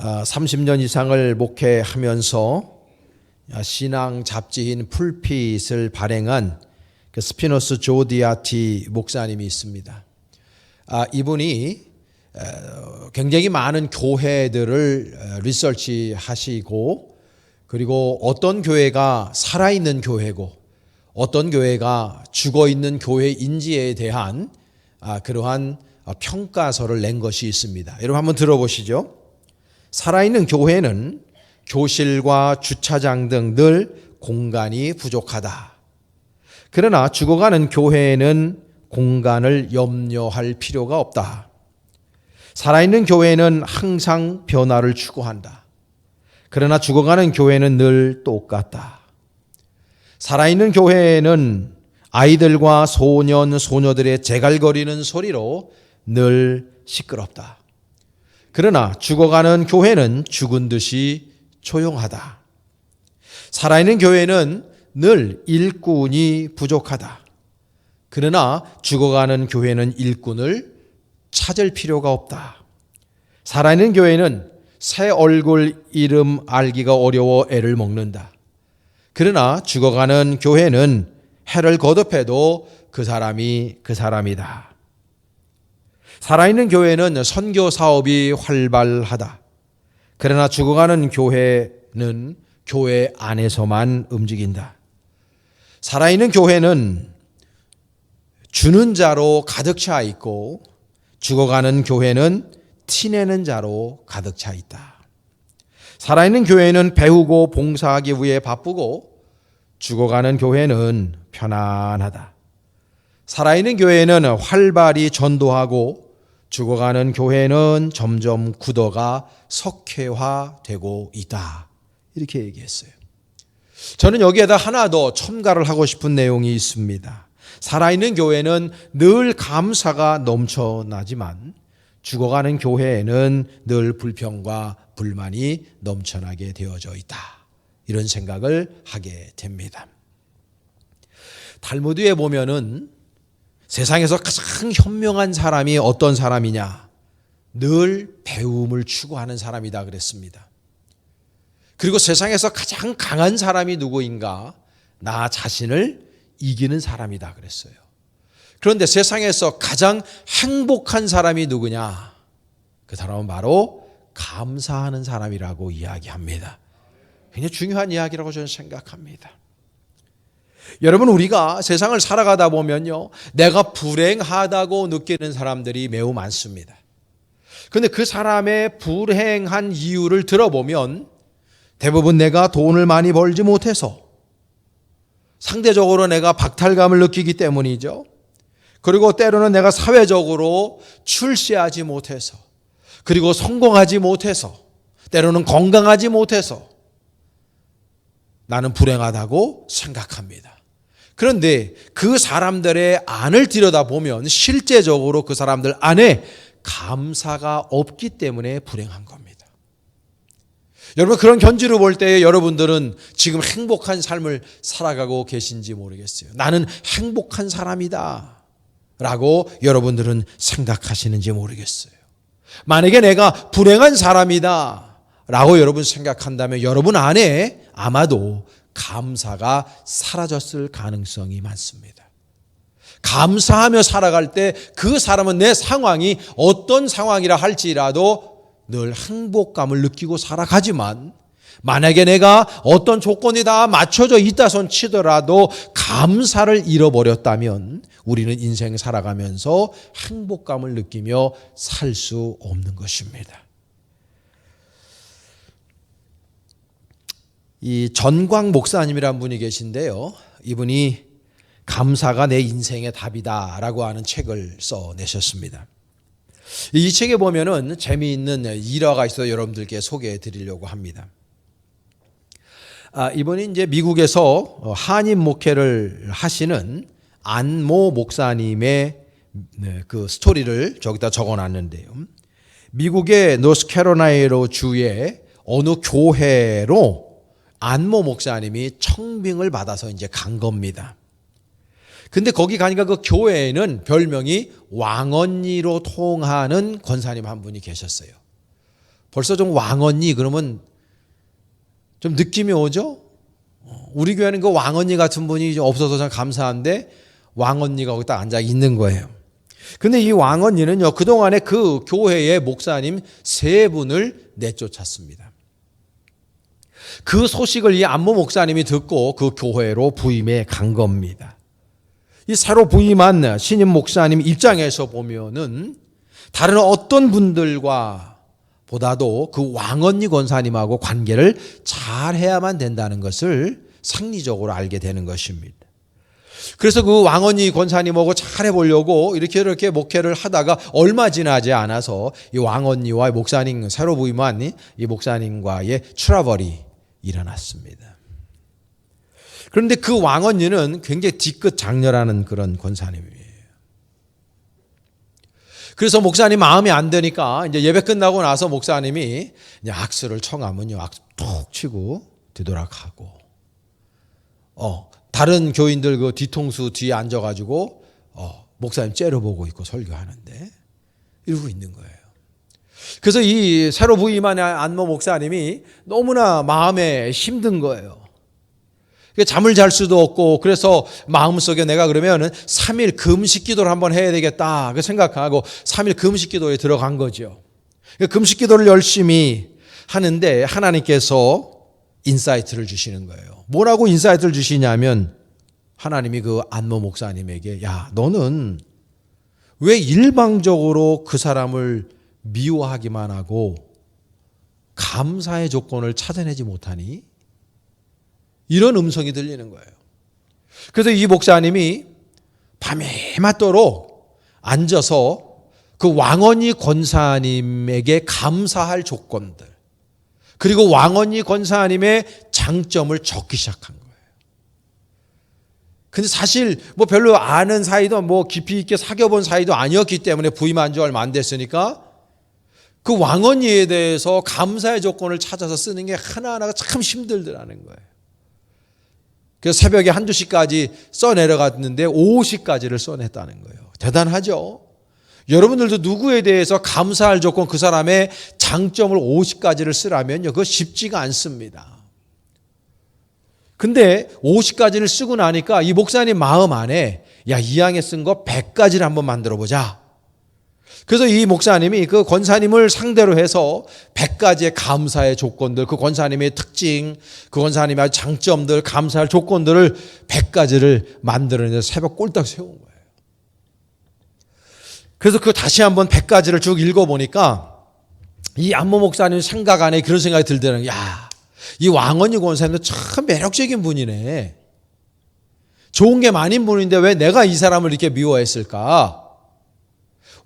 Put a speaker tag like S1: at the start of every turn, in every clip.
S1: 30년 이상을 목회하면서 신앙 잡지인 풀핏을 발행한 그 스피노스 조디아티 목사님이 있습니다. 이분이 굉장히 많은 교회들을 리서치하시고, 그리고 어떤 교회가 살아있는 교회고 어떤 교회가 죽어있는 교회인지에 대한 그러한 평가서를 낸 것이 있습니다. 여러분 한번 들어보시죠. 살아있는 교회는 교실과 주차장 등 늘 공간이 부족하다. 그러나 죽어가는 교회에는 공간을 염려할 필요가 없다. 살아있는 교회는 항상 변화를 추구한다. 그러나 죽어가는 교회는 늘 똑같다. 살아있는 교회는 아이들과 소년, 소녀들의 재갈거리는 소리로 늘 시끄럽다. 그러나 죽어가는 교회는 죽은 듯이 조용하다. 살아있는 교회는 늘 일꾼이 부족하다. 그러나 죽어가는 교회는 일꾼을 찾을 필요가 없다. 살아있는 교회는 새 얼굴 이름 알기가 어려워 애를 먹는다. 그러나 죽어가는 교회는 해를 거듭해도 그 사람이 그 사람이다. 살아있는 교회는 선교 사업이 활발하다. 그러나 죽어가는 교회는 교회 안에서만 움직인다. 살아있는 교회는 주는 자로 가득 차 있고, 죽어가는 교회는 티내는 자로 가득 차 있다. 살아있는 교회는 배우고 봉사하기 위해 바쁘고, 죽어가는 교회는 편안하다. 살아있는 교회는 활발히 전도하고, 죽어가는 교회는 점점 굳어가 석회화되고 있다. 이렇게 얘기했어요. 저는 여기에다 하나 더 첨가를 하고 싶은 내용이 있습니다. 살아있는 교회는 늘 감사가 넘쳐나지만 죽어가는 교회에는 늘 불평과 불만이 넘쳐나게 되어져 있다. 이런 생각을 하게 됩니다. 탈무드에 보면은 세상에서 가장 현명한 사람이 어떤 사람이냐? 늘 배움을 추구하는 사람이다 그랬습니다. 그리고 세상에서 가장 강한 사람이 누구인가? 나 자신을 이기는 사람이다 그랬어요. 그런데 세상에서 가장 행복한 사람이 누구냐? 그 사람은 바로 감사하는 사람이라고 이야기합니다. 굉장히 중요한 이야기라고 저는 생각합니다. 여러분, 우리가 세상을 살아가다 보면요, 내가 불행하다고 느끼는 사람들이 매우 많습니다. 그런데 그 사람의 불행한 이유를 들어보면 대부분 내가 돈을 많이 벌지 못해서, 상대적으로 내가 박탈감을 느끼기 때문이죠. 그리고 때로는 내가 사회적으로 출세하지 못해서, 그리고 성공하지 못해서, 때로는 건강하지 못해서 나는 불행하다고 생각합니다. 그런데 그 사람들의 안을 들여다보면 실제적으로 그 사람들 안에 감사가 없기 때문에 불행한 겁니다. 여러분, 그런 견지로 볼 때 여러분들은 지금 행복한 삶을 살아가고 계신지 모르겠어요. 나는 행복한 사람이다 라고 여러분들은 생각하시는지 모르겠어요. 만약에 내가 불행한 사람이다 라고 여러분 생각한다면 여러분 안에 아마도 감사가 사라졌을 가능성이 많습니다. 감사하며 살아갈 때 그 사람은 내 상황이 어떤 상황이라 할지라도 늘 행복감을 느끼고 살아가지만, 만약에 내가 어떤 조건이 다 맞춰져 있다손 치더라도 감사를 잃어버렸다면 우리는 인생 살아가면서 행복감을 느끼며 살 수 없는 것입니다. 이 전광 목사님이란 분이 계신데요, 이분이 감사가 내 인생의 답이다라고 하는 책을 써내셨습니다. 이 책에 보면은 재미있는 일화가 있어서 여러분들께 소개해 드리려고 합니다. 이분이 이제 미국에서 한인 목회를 하시는 안모 목사님의 그 스토리를 저기다 적어 놨는데요. 미국의 노스캐롤라이나 주의 어느 교회로 안모 목사님이 청빙을 받아서 이제 간 겁니다. 근데 거기 가니까 그 교회에는 별명이 왕언니로 통하는 권사님 한 분이 계셨어요. 벌써 좀 왕언니 그러면 좀 느낌이 오죠? 우리 교회는 그 왕언니 같은 분이 없어서 참 감사한데 왕언니가 거기 딱 앉아 있는 거예요. 근데 이 왕언니는요, 그동안에 그 교회의 목사님 3분을 내쫓았습니다. 그 소식을 이 안모 목사님이 듣고 그 교회로 부임해 간 겁니다. 이 새로 부임한 신임 목사님 입장에서 보면은 다른 어떤 분들과 보다도 그 왕언니 권사님하고 관계를 잘 해야만 된다는 것을 상리적으로 알게 되는 것입니다. 그래서 그 왕언니 권사님하고 잘 해보려고 이렇게 목회를 하다가 얼마 지나지 않아서 이 왕언니와 목사님, 새로 부임한 이 목사님과의 트러블이 일어났습니다. 그런데 그 왕언니는 굉장히 뒤끝 장렬하는 그런 권사님이에요. 그래서 목사님 마음이 안 드니까 이제 예배 끝나고 나서 목사님이 이제 악수를 청하면요, 악수 툭 치고 뒤돌아가고, 다른 교인들 그 뒤통수 뒤에 앉아가지고 목사님 째려보고 있고 설교하는데 이러고 있는 거예요. 그래서 이 새로 부임한 안모 목사님이 너무나 마음에 힘든 거예요. 잠을 잘 수도 없고, 그래서 마음속에 내가 그러면은 3일 금식 기도를 한번 해야 되겠다 그 생각하고 3일 금식 기도에 들어간 거죠. 금식 기도를 열심히 하는데 하나님께서 인사이트를 주시는 거예요. 뭐라고 인사이트를 주시냐면 하나님이 그 안모 목사님에게, 야, 너는 왜 일방적으로 그 사람을 미워하기만 하고 감사의 조건을 찾아내지 못하니? 이런 음성이 들리는 거예요. 그래서 이 목사님이 밤에 맞도록 앉아서 그 왕언니 권사님에게 감사할 조건들, 그리고 왕언니 권사님의 장점을 적기 시작한 거예요. 근데 사실 뭐 별로 아는 사이도, 뭐 깊이 있게 사귀어본 사이도 아니었기 때문에 부임한 지 얼마 안 됐으니까 그 왕언니에 대해서 감사의 조건을 찾아서 쓰는 게 하나하나가 참 힘들더라는 거예요. 그래서 새벽에 1~2시까지 써내려갔는데 5시까지를 써냈다는 거예요. 대단하죠? 여러분들도 누구에 대해서 감사할 조건, 그 사람의 장점을 5시까지를 쓰라면요, 그거 쉽지가 않습니다. 근데 5시까지를 쓰고 나니까 이 목사님 마음 안에, 야, 이 양에 쓴 거 100가지를 한번 만들어 보자. 그래서 이 목사님이 그 권사님을 상대로 해서 100가지의 감사의 조건들, 그 권사님의 특징, 그 권사님의 장점들, 감사할 조건들을 100가지를 만들어내서 새벽 꼴딱 세운 거예요. 그래서 그 다시 한번 100가지를 쭉 읽어보니까 이 안모 목사님 생각 안에 그런 생각이 들더라고요. 야, 이 왕언니 권사님도 참 매력적인 분이네. 좋은 게 많은 분인데 왜 내가 이 사람을 이렇게 미워했을까?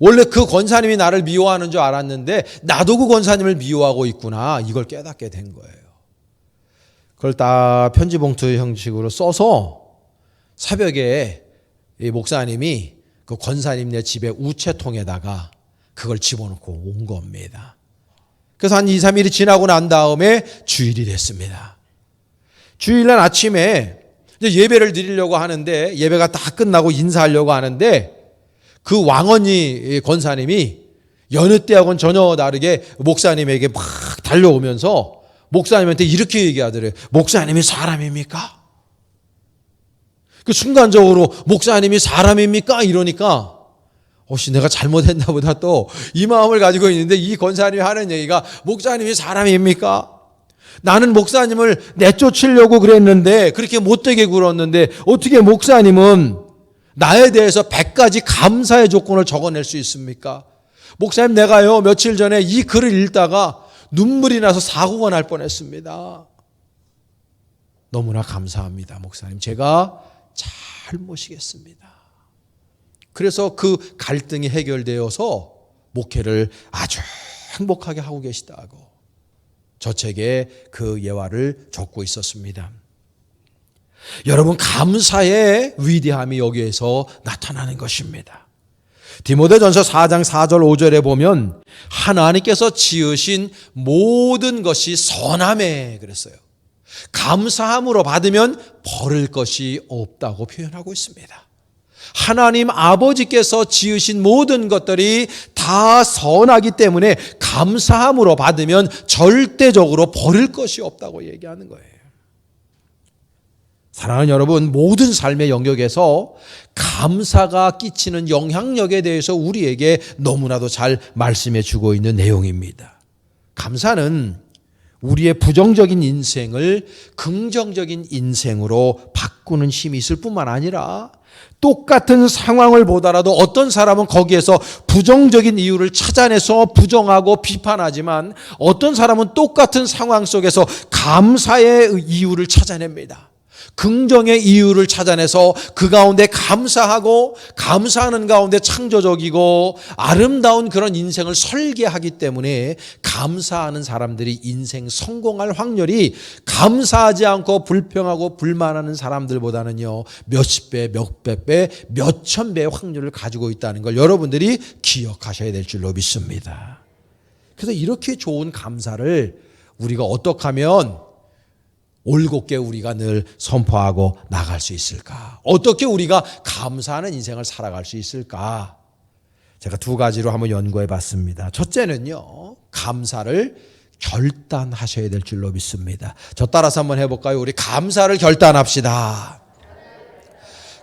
S1: 원래 그 권사님이 나를 미워하는 줄 알았는데 나도 그 권사님을 미워하고 있구나, 이걸 깨닫게 된 거예요. 그걸 딱 편지봉투 형식으로 써서 새벽에 이 목사님이 그 권사님네 집에 우체통에다가 그걸 집어넣고 온 겁니다. 그래서 한 2~3일이 지나고 난 다음에 주일이 됐습니다. 주일날 아침에 이제 예배를 드리려고 하는데, 예배가 다 끝나고 인사하려고 하는데 그 왕언니 권사님이 여느 때하고는 전혀 다르게 목사님에게 막 달려오면서 목사님한테 이렇게 얘기하더래요. 목사님이 사람입니까? 그 순간적으로 목사님이 사람입니까? 이러니까 혹시 내가 잘못했나 보다 또 이 마음을 가지고 있는데, 이 권사님이 하는 얘기가 목사님이 사람입니까? 나는 목사님을 내쫓으려고 그랬는데, 그렇게 못되게 굴었는데 어떻게 목사님은 나에 대해서 100가지 감사의 조건을 적어낼 수 있습니까? 목사님, 내가요 며칠 전에 이 글을 읽다가 눈물이 나서 사고가 날 뻔했습니다. 너무나 감사합니다, 목사님. 제가 잘 모시겠습니다. 그래서 그 갈등이 해결되어서 목회를 아주 행복하게 하고 계시다고 저책에 그 예화를 적고 있었습니다. 여러분, 감사의 위대함이 여기에서 나타나는 것입니다. 디모데전서 4장 4절 5절에 보면 하나님께서 지으신 모든 것이 선하매 그랬어요. 감사함으로 받으면 버릴 것이 없다고 표현하고 있습니다. 하나님 아버지께서 지으신 모든 것들이 다 선하기 때문에 감사함으로 받으면 절대적으로 버릴 것이 없다고 얘기하는 거예요. 사랑하는 여러분, 모든 삶의 영역에서 감사가 끼치는 영향력에 대해서 우리에게 너무나도 잘 말씀해 주고 있는 내용입니다. 감사는 우리의 부정적인 인생을 긍정적인 인생으로 바꾸는 힘이 있을 뿐만 아니라 똑같은 상황을 보더라도 어떤 사람은 거기에서 부정적인 이유를 찾아내서 부정하고 비판하지만 어떤 사람은 똑같은 상황 속에서 감사의 이유를 찾아냅니다. 긍정의 이유를 찾아내서 그 가운데 감사하고 감사하는 가운데 창조적이고 아름다운 그런 인생을 설계하기 때문에 감사하는 사람들이 인생 성공할 확률이 감사하지 않고 불평하고 불만하는 사람들보다는요 몇십 배, 몇백 배, 몇천 배의 확률을 가지고 있다는 걸 여러분들이 기억하셔야 될 줄로 믿습니다. 그래서 이렇게 좋은 감사를 우리가 어떻게 하면 올곧게 우리가 늘 선포하고 나갈 수 있을까? 어떻게 우리가 감사하는 인생을 살아갈 수 있을까? 제가 두 가지로 한번 연구해 봤습니다. 첫째는요, 감사를 결단하셔야 될 줄로 믿습니다. 저 따라서 한번 해볼까요? 우리 감사를 결단합시다.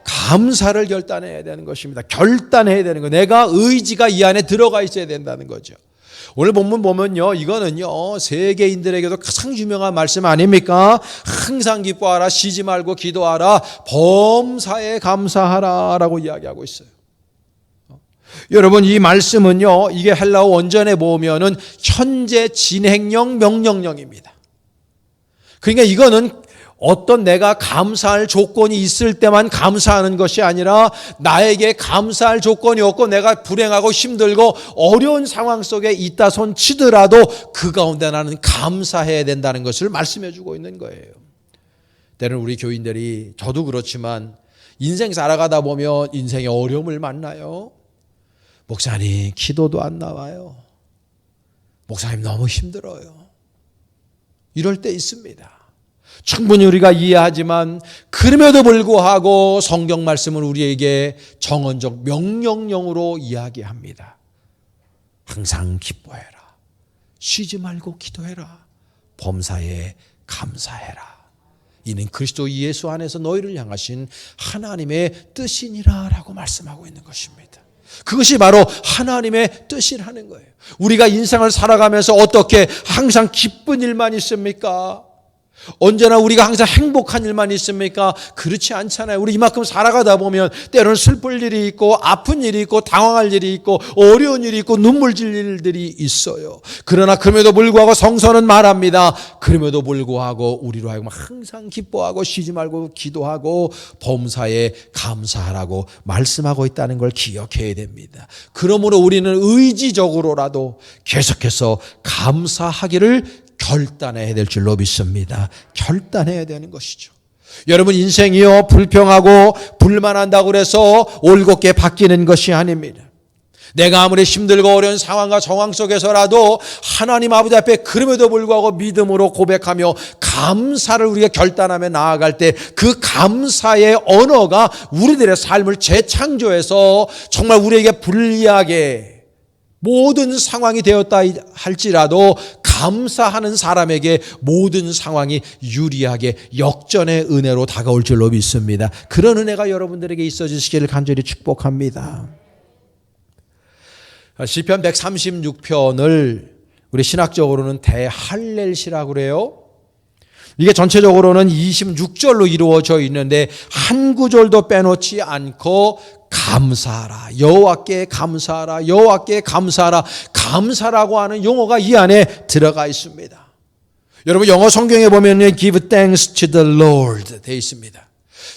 S1: 감사를 결단해야 되는 것입니다. 결단해야 되는 거. 내가 의지가 이 안에 들어가 있어야 된다는 거죠. 오늘 본문 보면요, 이거는요 세계인들에게도 가장 유명한 말씀 아닙니까? 항상 기뻐하라, 쉬지 말고 기도하라, 범사에 감사하라 라고 이야기하고 있어요. 여러분, 이 말씀은요, 이게 헬라어 원전에 보면은 현재 진행형 명령형입니다. 그러니까 이거는 어떤 내가 감사할 조건이 있을 때만 감사하는 것이 아니라 나에게 감사할 조건이 없고 내가 불행하고 힘들고 어려운 상황 속에 있다 손 치더라도 그 가운데 나는 감사해야 된다는 것을 말씀해 주고 있는 거예요. 때로는 우리 교인들이, 저도 그렇지만 인생 살아가다 보면 인생의 어려움을 만나요. 목사님, 기도도 안 나와요. 목사님, 너무 힘들어요. 이럴 때 있습니다. 충분히 우리가 이해하지만 그럼에도 불구하고 성경 말씀은 우리에게 정언적 명령형으로 이야기합니다. 항상 기뻐해라, 쉬지 말고 기도해라, 범사에 감사해라. 이는 그리스도 예수 안에서 너희를 향하신 하나님의 뜻이니라 라고 말씀하고 있는 것입니다. 그것이 바로 하나님의 뜻이라는 거예요. 우리가 인생을 살아가면서 어떻게 항상 기쁜 일만 있습니까? 언제나 우리가 항상 행복한 일만 있습니까? 그렇지 않잖아요. 우리 이만큼 살아가다 보면 때로는 슬플 일이 있고 아픈 일이 있고 당황할 일이 있고 어려운 일이 있고 눈물 질 일들이 있어요. 그러나 그럼에도 불구하고 성서는 말합니다. 그럼에도 불구하고 우리로 하여금 항상 기뻐하고 쉬지 말고 기도하고 범사에 감사하라고 말씀하고 있다는 걸 기억해야 됩니다. 그러므로 우리는 의지적으로라도 계속해서 감사하기를 결단해야 될 줄로 믿습니다. 결단해야 되는 것이죠. 여러분, 인생이요 불평하고 불만한다고 그래서 올곧게 바뀌는 것이 아닙니다. 내가 아무리 힘들고 어려운 상황과 정황 속에서라도 하나님 아버지 앞에 그럼에도 불구하고 믿음으로 고백하며 감사를 우리가 결단하며 나아갈 때 그 감사의 언어가 우리들의 삶을 재창조해서 정말 우리에게 불리하게 모든 상황이 되었다 할지라도 감사하는 사람에게 모든 상황이 유리하게 역전의 은혜로 다가올 줄로 믿습니다. 그런 은혜가 여러분들에게 있어지시기를 간절히 축복합니다. 시편 136편을 우리 신학적으로는 대할렐시라고 그래요. 이게 전체적으로는 26절로 이루어져 있는데 한 구절도 빼놓지 않고 감사하라, 여호와께 감사하라, 여호와께 감사하라, 감사라고 하는 용어가 이 안에 들어가 있습니다. 여러분, 영어 성경에 보면 give thanks to the Lord 되어 있습니다.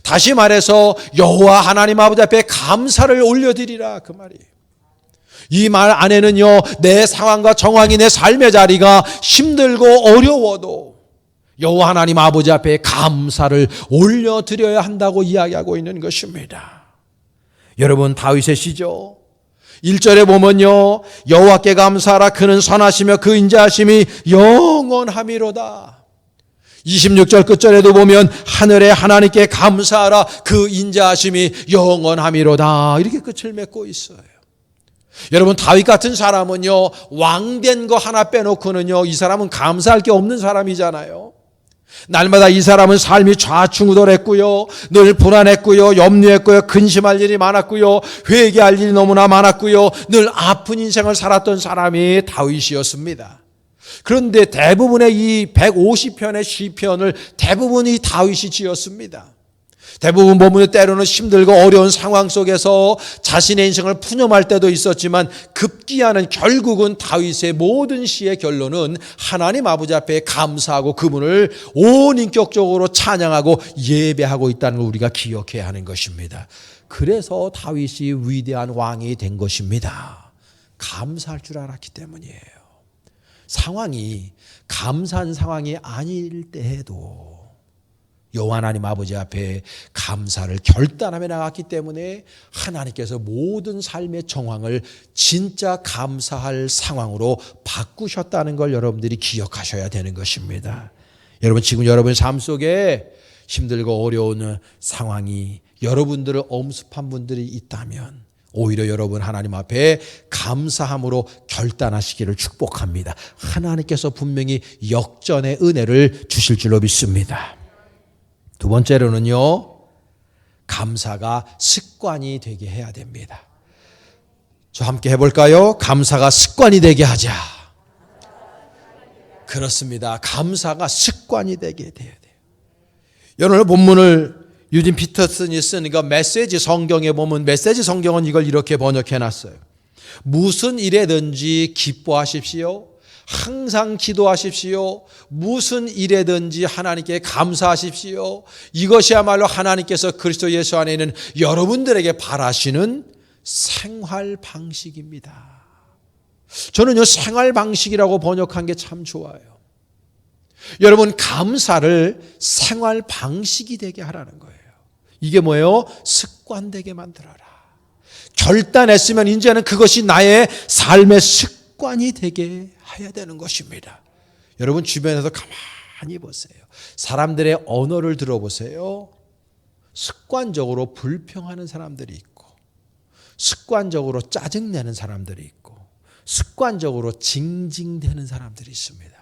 S1: 다시 말해서 여호와 하나님 아버지 앞에 감사를 올려드리라, 그 말이에요. 이 말 안에는요, 내 상황과 정황이 내 삶의 자리가 힘들고 어려워도 여호와 하나님 아버지 앞에 감사를 올려드려야 한다고 이야기하고 있는 것입니다. 여러분, 다윗의 시죠. 1절에 보면요, 여호와께 감사하라, 그는 선하시며 그 인자하심이 영원하미로다. 26절 끝절에도 보면 하늘의 하나님께 감사하라 그 인자하심이 영원함이로다 이렇게 끝을 맺고 있어요. 여러분 다윗 같은 사람은요 왕된 거 하나 빼놓고는요 이 사람은 감사할 게 없는 사람이잖아요. 날마다 이 사람은 삶이 좌충우돌했고요. 늘 불안했고요. 염려했고요. 근심할 일이 많았고요. 회개할 일이 너무나 많았고요. 늘 아픈 인생을 살았던 사람이 다윗이었습니다. 그런데 대부분의 이 150편의 시편을 대부분이 다윗이 지었습니다. 대부분 보면 때로는 힘들고 어려운 상황 속에서 자신의 인생을 푸념할 때도 있었지만 급기야는 결국은 다윗의 모든 시의 결론은 하나님 아버지 앞에 감사하고 그분을 온 인격적으로 찬양하고 예배하고 있다는 걸 우리가 기억해야 하는 것입니다. 그래서 다윗이 위대한 왕이 된 것입니다. 감사할 줄 알았기 때문이에요. 상황이 감사한 상황이 아닐 때에도 여호와 하나님 아버지 앞에 감사를 결단하며 나갔기 때문에 하나님께서 모든 삶의 정황을 진짜 감사할 상황으로 바꾸셨다는 걸 여러분들이 기억하셔야 되는 것입니다. 여러분 지금 여러분 삶 속에 힘들고 어려운 상황이 여러분들을 엄습한 분들이 있다면 오히려 여러분 하나님 앞에 감사함으로 결단하시기를 축복합니다. 하나님께서 분명히 역전의 은혜를 주실 줄로 믿습니다. 두 번째로는요, 감사가 습관이 되게 해야 됩니다. 저 함께 해볼까요? 감사가 습관이 되게 하자. 그렇습니다. 감사가 습관이 되게 돼야 돼요. 오늘 본문을 유진 피터슨이 쓴 이거 메시지 성경에 보면 메시지 성경은 이걸 이렇게 번역해 놨어요. 무슨 일에든지 기뻐하십시오. 항상 기도하십시오. 무슨 일에든지 하나님께 감사하십시오. 이것이야말로 하나님께서 그리스도 예수 안에 있는 여러분들에게 바라시는 생활 방식입니다. 저는요 생활 방식이라고 번역한 게 참 좋아요. 여러분 감사를 생활 방식이 되게 하라는 거예요. 이게 뭐예요? 습관되게 만들어라. 결단했으면 이제는 그것이 나의 삶의 습관이 되게 해야 되는 것입니다. 여러분 주변에서 가만히 보세요. 사람들의 언어를 들어보세요. 습관적으로 불평하는 사람들이 있고 습관적으로 짜증내는 사람들이 있고 습관적으로 징징대는 사람들이 있습니다.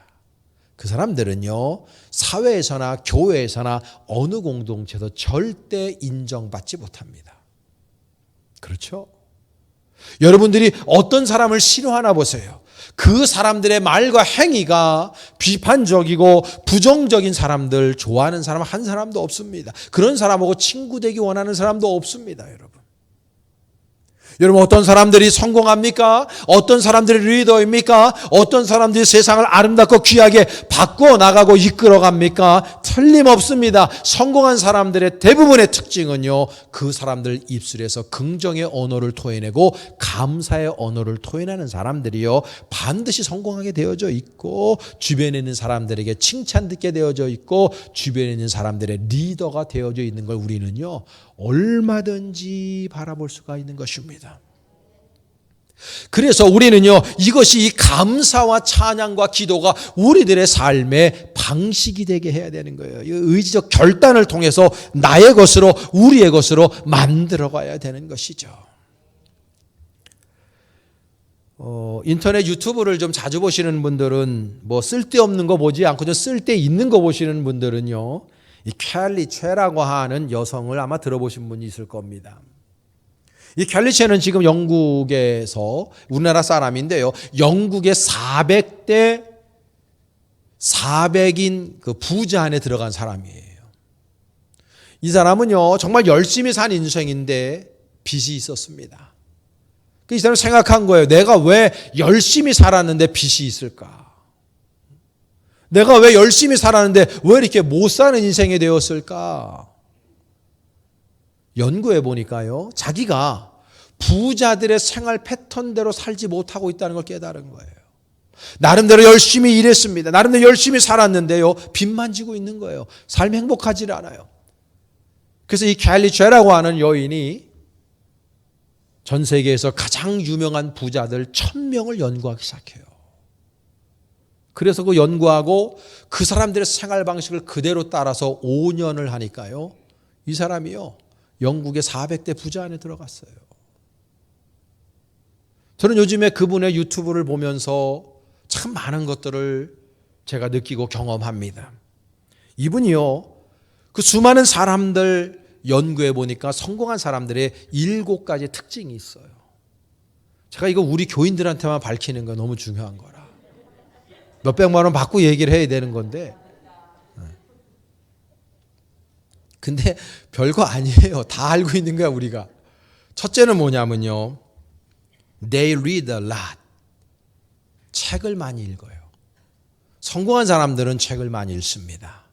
S1: 그 사람들은요 사회에서나 교회에서나 어느 공동체도 절대 인정받지 못합니다. 그렇죠? 여러분들이 어떤 사람을 싫어하나 보세요. 그 사람들의 말과 행위가 비판적이고 부정적인 사람들 좋아하는 사람 한 사람도 없습니다. 그런 사람하고 친구 되기 원하는 사람도 없습니다. 여러분 어떤 사람들이 성공합니까? 어떤 사람들이 리더입니까? 어떤 사람들이 세상을 아름답고 귀하게 바꿔나가고 이끌어갑니까? 틀림없습니다. 성공한 사람들의 대부분의 특징은요 그 사람들 입술에서 긍정의 언어를 토해내고 감사의 언어를 토해내는 사람들이요 반드시 성공하게 되어져 있고 주변에 있는 사람들에게 칭찬 듣게 되어져 있고 주변에 있는 사람들의 리더가 되어져 있는 걸 우리는요 얼마든지 바라볼 수가 있는 것입니다. 그래서 우리는요 이것이 이 감사와 찬양과 기도가 우리들의 삶의 방식이 되게 해야 되는 거예요. 이 의지적 결단을 통해서 나의 것으로 우리의 것으로 만들어 가야 되는 것이죠. 인터넷 유튜브를 좀 자주 보시는 분들은 뭐 쓸데없는 거 보지 않고 좀 쓸데있는 거 보시는 분들은요 이 켈리 최라고 하는 여성을 아마 들어보신 분이 있을 겁니다. 이 켈리 최는 지금 영국에서 우리나라 사람인데요. 영국의 400대 400인 그 부자 안에 들어간 사람이에요. 이 사람은요 정말 열심히 산 인생인데 빚이 있었습니다. 이 사람은 생각한 거예요. 내가 왜 열심히 살았는데 빚이 있을까? 내가 왜 열심히 살았는데 왜 이렇게 못 사는 인생이 되었을까? 연구해 보니까요. 자기가 부자들의 생활 패턴대로 살지 못하고 있다는 걸 깨달은 거예요. 나름대로 열심히 일했습니다. 나름대로 열심히 살았는데요. 빚만 지고 있는 거예요. 삶이 행복하지 않아요. 그래서 이 켈리 죄라고 하는 여인이 전 세계에서 가장 유명한 부자들 1000명을 연구하기 시작해요. 그래서 그 연구하고 그 사람들의 생활 방식을 그대로 따라서 5년을 하니까요. 이 사람이요. 영국의 400대 부자 안에 들어갔어요. 저는 요즘에 그분의 유튜브를 보면서 참 많은 것들을 제가 느끼고 경험합니다. 이분이요. 그 수많은 사람들 연구해 보니까 성공한 사람들의 7가지 특징이 있어요. 제가 이거 우리 교인들한테만 밝히는 거 너무 중요한 거라. 몇백만 원 받고 얘기를 해야 되는 건데. 근데 별거 아니에요. 다 알고 있는 거야, 우리가. 첫째는 뭐냐면요. They read a lot. 책을 많이 읽어요. 성공한 사람들은 책을 많이 읽습니다.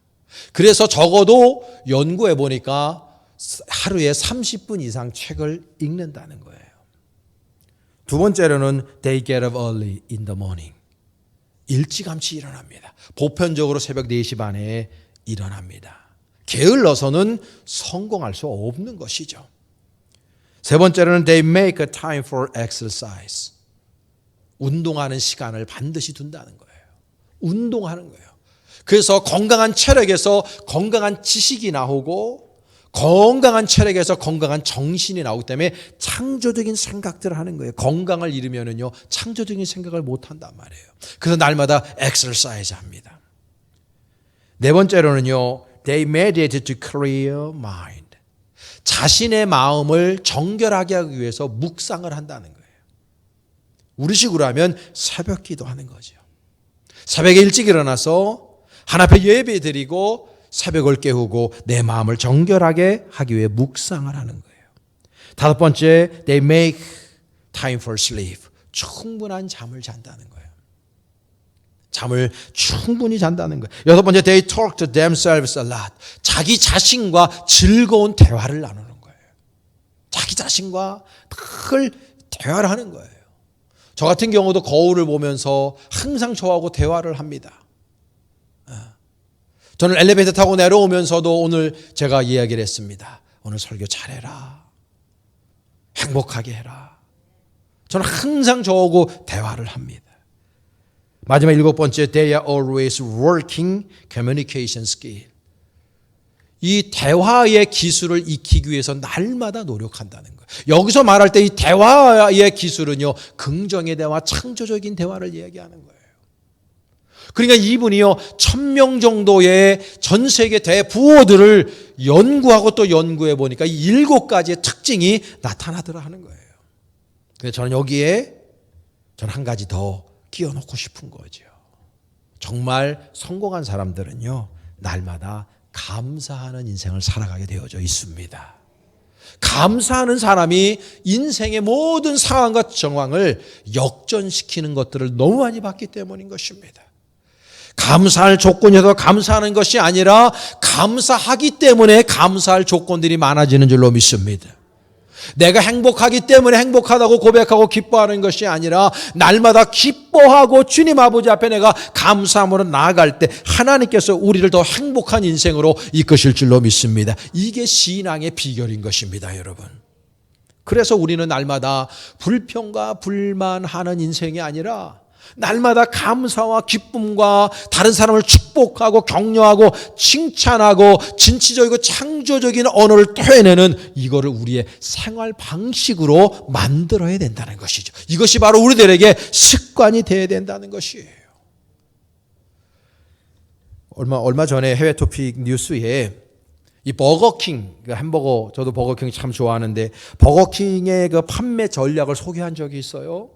S1: 그래서 적어도 연구해 보니까 하루에 30분 이상 책을 읽는다는 거예요. 두 번째로는 They get up early in the morning. 일찌감치 일어납니다. 보편적으로 새벽 4시 반에 일어납니다. 게을러서는 성공할 수 없는 것이죠. 세 번째로는 They make a time for exercise. 운동하는 시간을 반드시 둔다는 거예요. 운동하는 거예요. 그래서 건강한 체력에서 건강한 지식이 나오고 건강한 체력에서 건강한 정신이 나오기 때문에 창조적인 생각들을 하는 거예요. 건강을 잃으면은요, 창조적인 생각을 못 한단 말이에요. 그래서 날마다 엑서사이즈 합니다. 네 번째로는요, they meditate to clear mind. 자신의 마음을 정결하게 하기 위해서 묵상을 한다는 거예요. 우리식으로 하면 새벽 기도하는 거죠. 새벽에 일찍 일어나서 하나님 앞에 예배 드리고 새벽을 깨우고 내 마음을 정결하게 하기 위해 묵상을 하는 거예요. 다섯 번째, they make time for sleep. 충분한 잠을 잔다는 거예요. 잠을 충분히 잔다는 거예요. 여섯 번째, they talk to themselves a lot. 자기 자신과 즐거운 대화를 나누는 거예요. 자기 자신과 늘 대화를 하는 거예요. 저 같은 경우도 거울을 보면서 항상 저하고 대화를 합니다. 저는 엘리베이터 타고 내려오면서도 오늘 제가 이야기를 했습니다. 오늘 설교 잘해라. 행복하게 해라. 저는 항상 저하고 대화를 합니다. 마지막 일곱 번째, they are always working communication skill. 이 대화의 기술을 익히기 위해서 날마다 노력한다는 거예요. 여기서 말할 때 이 대화의 기술은요, 긍정의 대화, 창조적인 대화를 이야기하는 거예요. 그러니까 이분이요, 1000명 정도의 전 세계 대부호들을 연구하고 또 연구해 보니까 이 7가지의 특징이 나타나더라 하는 거예요. 그래서 저는 여기에 저는 한 가지 더 끼워놓고 싶은 거죠. 정말 성공한 사람들은요, 날마다 감사하는 인생을 살아가게 되어져 있습니다. 감사하는 사람이 인생의 모든 상황과 정황을 역전시키는 것들을 너무 많이 봤기 때문인 것입니다. 감사할 조건에서 감사하는 것이 아니라 감사하기 때문에 감사할 조건들이 많아지는 줄로 믿습니다. 내가 행복하기 때문에 행복하다고 고백하고 기뻐하는 것이 아니라 날마다 기뻐하고 주님 아버지 앞에 내가 감사함으로 나아갈 때 하나님께서 우리를 더 행복한 인생으로 이끄실 줄로 믿습니다. 이게 신앙의 비결인 것입니다, 여러분. 그래서 우리는 날마다 불평과 불만하는 인생이 아니라 날마다 감사와 기쁨과 다른 사람을 축복하고 격려하고 칭찬하고 진취적이고 창조적인 언어를 토해내는 이거를 우리의 생활 방식으로 만들어야 된다는 것이죠. 이것이 바로 우리들에게 습관이 되어야 된다는 것이에요. 얼마 전에 해외 토픽 뉴스에 이 버거킹, 햄버거, 저도 버거킹 참 좋아하는데 버거킹의 그 판매 전략을 소개한 적이 있어요.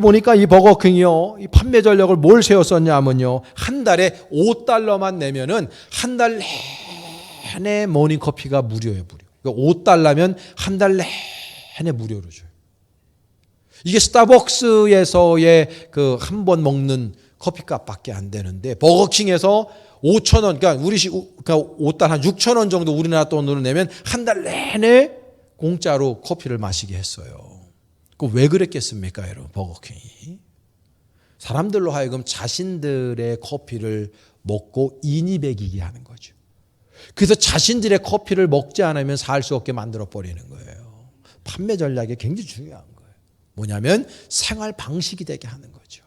S1: 보니까 이 버거킹이요, 이 판매 전략을 뭘 세웠었냐면요, 한 달에 $5만 내면은 한 달 내내 모닝커피가 무료예요, 무료. 그러니까 $5면 한 달 내내 무료로 줘요. 이게 스타벅스에서의 그 한 번 먹는 커피값밖에 안 되는데 버거킹에서 5,000원, 그러니까 그러니까 $5 한 6,000원 정도 우리나라 돈으로 내면 한 달 내내 공짜로 커피를 마시게 했어요. 왜 그랬겠습니까, 여러분? 버거킹이 사람들로 하여금 자신들의 커피를 먹고 인이 배기게 하는 거죠. 그래서 자신들의 커피를 먹지 않으면 살 수 없게 만들어 버리는 거예요. 판매 전략이 굉장히 중요한 거예요. 뭐냐면 생활 방식이 되게 하는 거죠.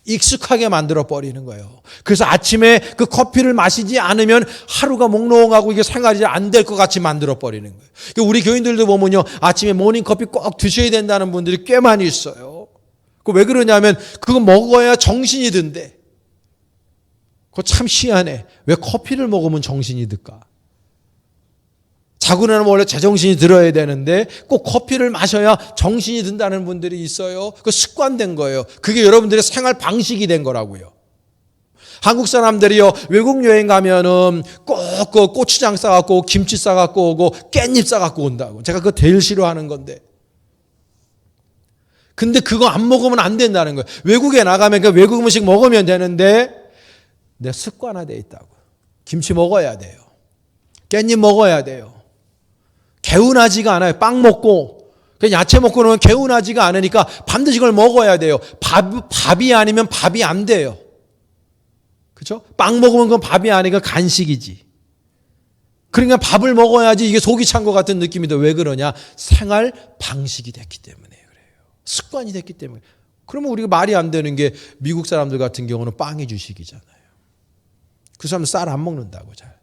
S1: 익숙하게 만들어 버리는 거예요. 그래서 아침에 그 커피를 마시지 않으면 하루가 몽롱하고 이게 생활이 안 될 것 같이 만들어 버리는 거예요. 우리 교인들도 보면요, 아침에 모닝커피 꼭 드셔야 된다는 분들이 꽤 많이 있어요. 왜 그러냐면 그거 먹어야 정신이 든대. 그거 참 희한해. 왜 커피를 먹으면 정신이 들까? 자고 나면 원래 제정신이 들어야 되는데 꼭 커피를 마셔야 정신이 든다는 분들이 있어요. 그 습관된 거예요. 그게 여러분들의 생활 방식이 된 거라고요. 한국 사람들이요, 외국 여행 가면은 꼭 그 고추장 싸갖고 김치 싸갖고 오고 깻잎 싸갖고 온다고. 제가 그거 제일 싫어하는 건데. 근데 그거 안 먹으면 안 된다는 거예요. 외국에 나가면 그 외국 음식 먹으면 되는데 내 습관화되어 있다고. 김치 먹어야 돼요. 깻잎 먹어야 돼요. 개운하지가 않아요. 빵 먹고 그냥 야채 먹고 그러면 개운하지가 않으니까 반드시 그걸 먹어야 돼요. 밥이 아니면 밥이 안 돼요. 그렇죠? 빵 먹으면 그건 밥이 아니고 간식이지. 그러니까 밥을 먹어야지 이게 속이 찬 것 같은 느낌인데 왜 그러냐? 생활 방식이 됐기 때문에 그래요. 습관이 됐기 때문에. 그러면 우리가 말이 안 되는 게 미국 사람들 같은 경우는 빵이 주식이잖아요. 그 사람은 쌀 안 먹는다고 잘.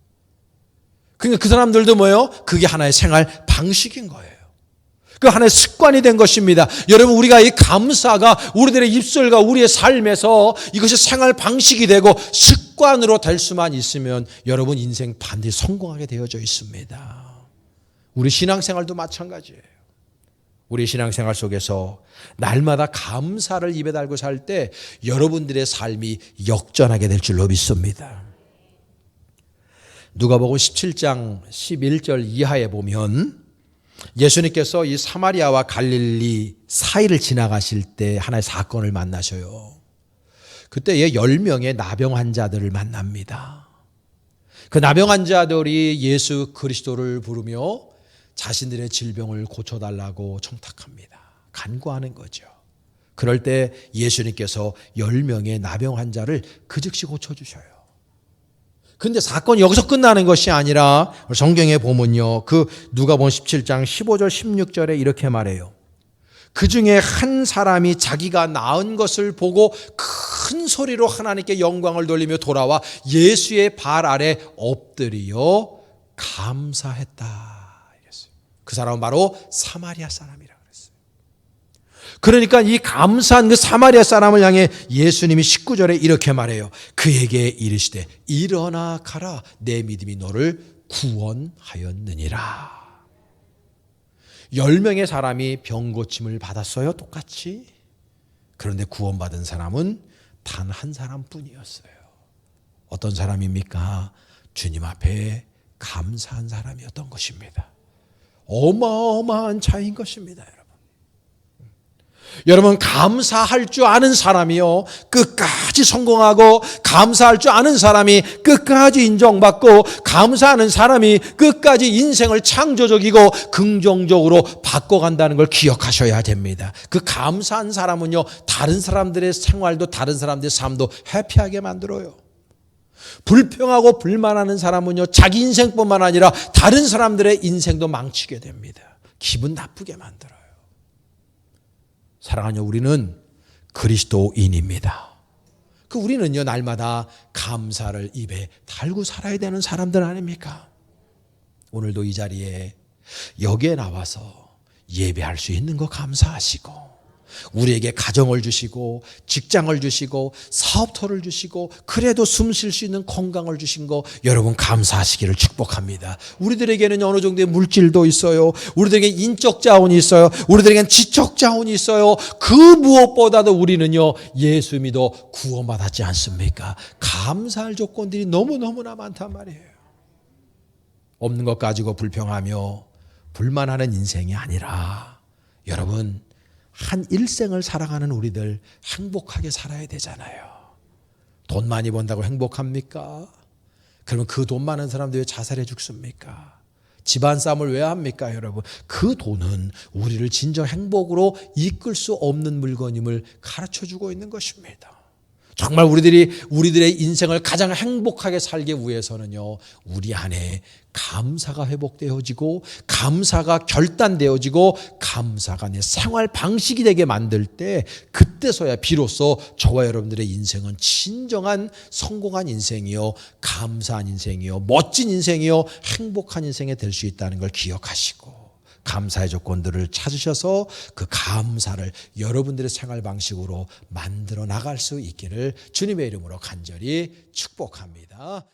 S1: 그러니까 그 사람들도 뭐예요? 그게 하나의 생활 방식인 거예요. 그 하나의 습관이 된 것입니다. 여러분, 우리가 이 감사가 우리들의 입술과 우리의 삶에서 이것이 생활 방식이 되고 습관으로 될 수만 있으면 여러분 인생 반드시 성공하게 되어져 있습니다. 우리 신앙생활도 마찬가지예요. 우리 신앙생활 속에서 날마다 감사를 입에 달고 살 때 여러분들의 삶이 역전하게 될 줄로 믿습니다. 누가복음 17장 11절 이하에 보면 예수님께서 이 사마리아와 갈릴리 사이를 지나가실 때 하나의 사건을 만나셔요. 그때에 10명의 나병 환자들을 만납니다. 그 나병 환자들이 예수 그리스도를 부르며 자신들의 질병을 고쳐달라고 청탁합니다. 간구하는 거죠. 그럴 때 예수님께서 10명의 나병 환자를 그 즉시 고쳐주셔요. 근데 사건이 여기서 끝나는 것이 아니라 성경에 보면요, 그 누가복음 17장 15절 16절에 이렇게 말해요. 그 중에 한 사람이 자기가 나은 것을 보고 큰 소리로 하나님께 영광을 돌리며 돌아와 예수의 발 아래 엎드려 감사했다. 이랬어요. 그 사람은 바로 사마리아 사람이라 그랬어요. 그러니까 이 감사한 그 사마리아 사람을 향해 예수님이 19절에 이렇게 말해요. 그에게 이르시되 일어나 가라, 내 믿음이 너를 구원하였느니라. 10명의 사람이 병 고침을 받았어요, 똑같이. 그런데 구원받은 사람은 단 한 사람뿐이었어요. 어떤 사람입니까? 주님 앞에 감사한 사람이었던 것입니다. 어마어마한 차이인 것입니다, 여러분. 여러분, 감사할 줄 아는 사람이요, 끝까지 성공하고, 감사할 줄 아는 사람이 끝까지 인정받고, 감사하는 사람이 끝까지 인생을 창조적이고 긍정적으로 바꿔간다는 걸 기억하셔야 됩니다. 그 감사한 사람은요, 다른 사람들의 생활도 다른 사람들의 삶도 해피하게 만들어요. 불평하고 불만하는 사람은요, 자기 인생뿐만 아니라 다른 사람들의 인생도 망치게 됩니다. 기분 나쁘게 만들어요. 사랑하는 우리는 그리스도인입니다. 우리는요, 날마다 감사를 입에 달고 살아야 되는 사람들 아닙니까? 오늘도 이 자리에 여기에 나와서 예배할 수 있는 거 감사하시고, 우리에게 가정을 주시고 직장을 주시고 사업터를 주시고 그래도 숨 쉴 수 있는 건강을 주신 거 여러분 감사하시기를 축복합니다. 우리들에게는 어느 정도의 물질도 있어요. 우리들에게 인적 자원이 있어요. 우리들에게는 지적 자원이 있어요. 그 무엇보다도 우리는요, 예수 믿어 구원받았지 않습니까? 감사할 조건들이 너무너무나 많단 말이에요. 없는 것 가지고 불평하며 불만하는 인생이 아니라 여러분, 한 일생을 살아가는 우리들 행복하게 살아야 되잖아요. 돈 많이 번다고 행복합니까? 그러면 그 돈 많은 사람들 왜 자살해 죽습니까? 집안 싸움을 왜 합니까, 여러분? 그 돈은 우리를 진정 행복으로 이끌 수 없는 물건임을 가르쳐주고 있는 것입니다. 정말 우리들의 인생을 가장 행복하게 살기 위해서는요, 우리 안에 감사가 회복되어지고, 감사가 결단되어지고, 감사가 내 생활 방식이 되게 만들 때, 그때서야 비로소 저와 여러분들의 인생은 진정한 성공한 인생이요, 감사한 인생이요, 멋진 인생이요, 행복한 인생이 될 수 있다는 걸 기억하시고, 감사의 조건들을 찾으셔서 그 감사를 여러분들의 생활 방식으로 만들어 나갈 수 있기를 주님의 이름으로 간절히 축복합니다.